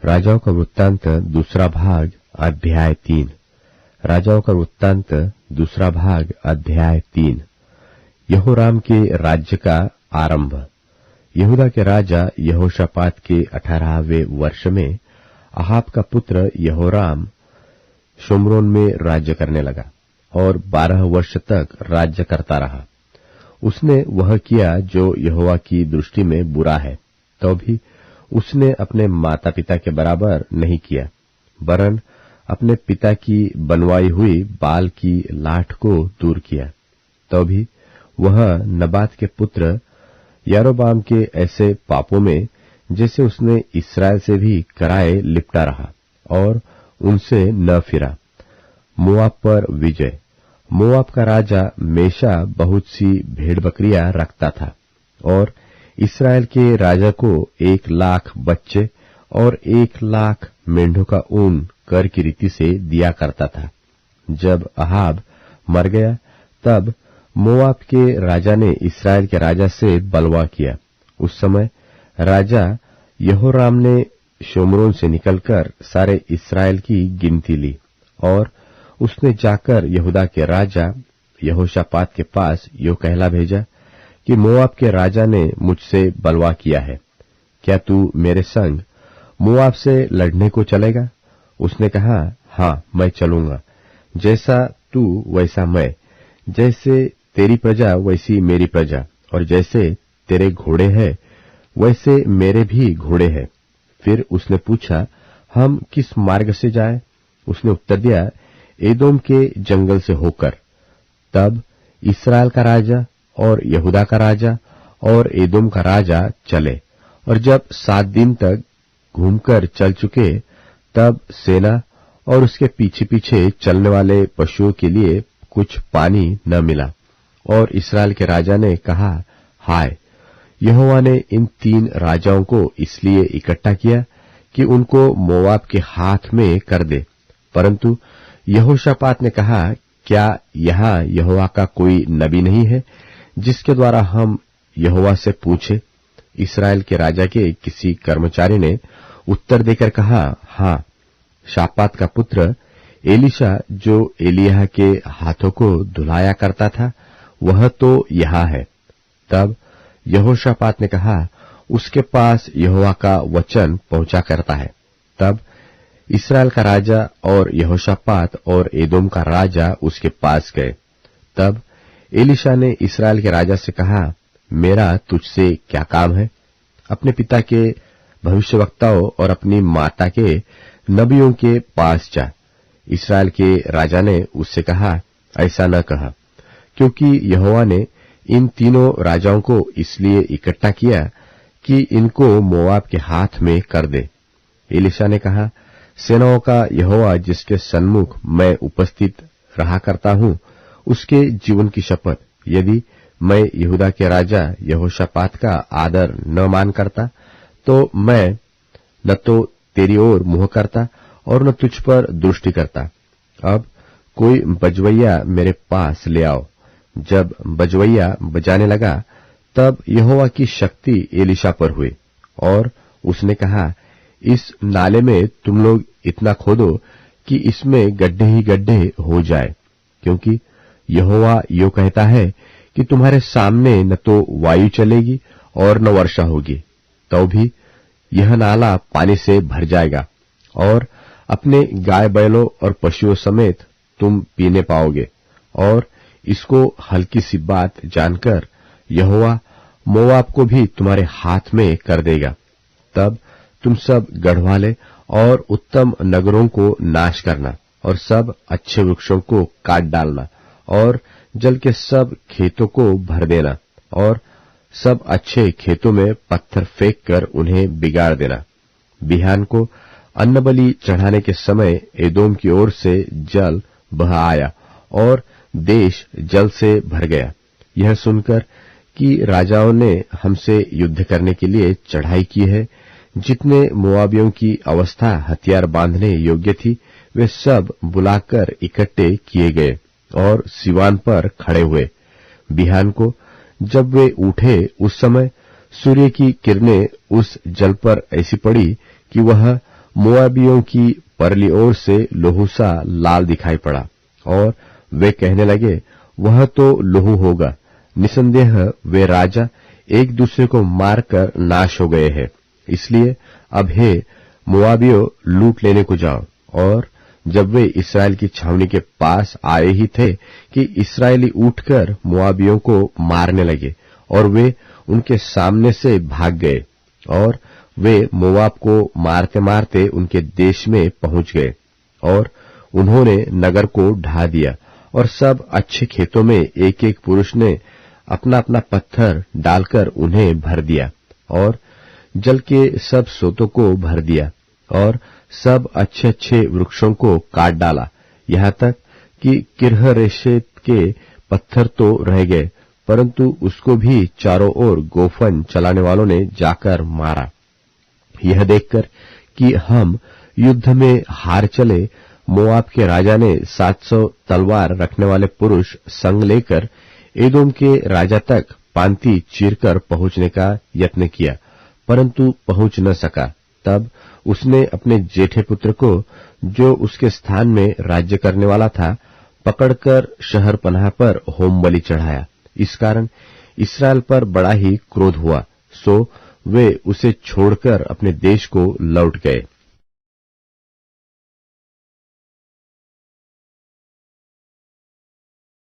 राजाओं का वृत्तांत दूसरा भाग अध्याय 3। राजाओं का वृत्तांत दूसरा भाग अध्याय 3। यहोराम के राज्य का आरंभ। यहूदा के राजा यहोशापात के 18वें वर्ष में अहाब का पुत्र यहोराम शोम्रोन में राज्य करने लगा और 12 वर्ष तक राज्य करता रहा। उसने वह किया जो यहोवा की दृष्टि में बुरा है, तो भी उसने अपने माता पिता के बराबर नहीं किया, वरन अपने पिता की बनवाई हुई बाल की लाठ को दूर किया। तो भी वह नबात के पुत्र यारोबाम के ऐसे पापों में, जैसे उसने इस्राएल से भी कराए, लिपटा रहा और उनसे न फिरा। मोआब पर विजय। मोआब का राजा मेशा बहुत सी भेड़ बकरियां रखता था और इस्राएल के राजा को 1,00,000 बच्चे और 1,00,000 मेंढों का ऊन कर की रीति से दिया करता था। जब अहाब मर गया, तब मोआब के राजा ने इस्राएल के राजा से बलवा किया। उस समय राजा यहोराम ने शोम्रोन से निकलकर सारे इस्राएल की गिनती ली और उसने जाकर यहूदा के राजा यहोशापात के पास यो कहला भेजा कि मोआब के राजा ने मुझसे बलवा किया है, क्या तू मेरे संग मोआब से लड़ने को चलेगा? उसने कहा, हाँ, मैं चलूंगा। जैसा तू वैसा मैं, जैसे तेरी प्रजा वैसी मेरी प्रजा, और जैसे तेरे घोड़े हैं वैसे मेरे भी घोड़े हैं। फिर उसने पूछा, हम किस मार्ग से जाएं? उसने उत्तर दिया, एदोम के जंगल से होकर। तब इस्राएल का राजा और यहूदा का राजा और एदोम का राजा चले, और जब 7 दिन तक घूमकर चल चुके, तब सेना और उसके पीछे पीछे चलने वाले पशुओं के लिए कुछ पानी न मिला। और इस्राएल के राजा ने कहा, हाय, यहोवा ने इन 3 राजाओं को इसलिए इकट्ठा किया कि उनको मोआब के हाथ में कर दे। परंतु यहोशापात ने कहा, क्या यहाँ यहोवा का कोई नबी नहीं है जिसके द्वारा हम यहोवा से पूछे? इस्राएल के राजा के किसी कर्मचारी ने उत्तर देकर कहा, हाँ, शापात का पुत्र एलीशा, जो एलिय्याह के हाथों को धुलाया करता था, वह तो यहाँ है। तब यहोशापात ने कहा, उसके पास यहोवा का वचन पहुंचा करता है। तब इस्राएल का राजा और यहोशापात और एदोम का राजा उसके पास गए। तब एलीशा ने इस्राएल के राजा से कहा, मेरा तुझसे क्या काम है? अपने पिता के भविष्यवक्ताओं और अपनी माता के नबियों के पास जा। इस्राएल के राजा ने उससे कहा, ऐसा न कहा, क्योंकि यहोवा ने इन तीनों राजाओं को इसलिए इकट्ठा किया कि इनको मोआब के हाथ में कर दे। एलीशा ने कहा, सेनाओं का यहोवा जिसके सन्मुख मैं उपस्थित रहा करता हूं, उसके जीवन की शपथ, यदि मैं यहूदा के राजा यहोशापात का आदर न मान करता, तो मैं न तो तेरी ओर मुंह करता और न तुझ पर दृष्टि करता। अब कोई बजवैया मेरे पास ले आओ। जब बजवैया बजाने लगा, तब यहोवा की शक्ति एलीशा पर हुई और उसने कहा, इस नाले में तुम लोग इतना खोदो कि इसमें गड्ढे ही गड्ढे हो जाए, क्योंकि यहोवा यो कहता है कि तुम्हारे सामने न तो वायु चलेगी और न वर्षा होगी, तो भी यह नाला पानी से भर जाएगा और अपने गाय बैलों और पशुओं समेत तुम पीने पाओगे। और इसको हल्की सी बात जानकर यहोवा मोआब को भी तुम्हारे हाथ में कर देगा। तब तुम सब गढ़वाले और उत्तम नगरों को नाश करना और सब अच्छे वृक्षों को काट डालना और जल के सब खेतों को भर देना और सब अच्छे खेतों में पत्थर फेंक कर उन्हें बिगाड़ देना। बिहान को अन्नबलि चढ़ाने के समय एदोम की ओर से जल बह आया और देश जल से भर गया। यह सुनकर कि राजाओं ने हमसे युद्ध करने के लिए चढ़ाई की है, जितने मोआबियों की अवस्था हथियार बांधने योग्य थी, वे सब बुलाकर इकट्ठे किए गए और सिवान पर खड़े हुए। बिहान को जब वे उठे, उस समय सूर्य की किरणें उस जल पर ऐसी पड़ी कि वह मोआबियों की परली ओर से लहू सा लाल दिखाई पड़ा और वे कहने लगे, वह तो लहू होगा। निसंदेह वे राजा एक दूसरे को मारकर नाश हो गए हैं। इसलिए अब हे मोआबियों, लूट लेने को जाओ। और जब वे इस्राएल की छावनी के पास आए ही थे कि इस्राएली उठकर मोआबियों को मारने लगे और वे उनके सामने से भाग गए और वे मोआब को मारते मारते उनके देश में पहुंच गए और उन्होंने नगर को ढा दिया और सब अच्छे खेतों में एक एक पुरुष ने अपना अपना पत्थर डालकर उन्हें भर दिया और जल के सब सोतों को भर दिया और सब अच्छे अच्छे वृक्षों को काट डाला, यहाँ तक कि किरहरेशेत के पत्थर तो रह गए, परंतु उसको भी चारों ओर गोफन चलाने वालों ने जाकर मारा। यह देखकर कि हम युद्ध में हार चले, मोआब के राजा ने 700 तलवार रखने वाले पुरुष संग लेकर एदोम के राजा तक पांति चीरकर पहुंचने का यत्न किया, परंतु पहुंच न सका। तब उसने अपने जेठे पुत्र को, जो उसके स्थान में राज्य करने वाला था, पकड़कर शहर पनाह पर होम बलि चढ़ाया। इस कारण इस्राएल पर बड़ा ही क्रोध हुआ, सो वे उसे छोड़कर अपने देश को लौट गए।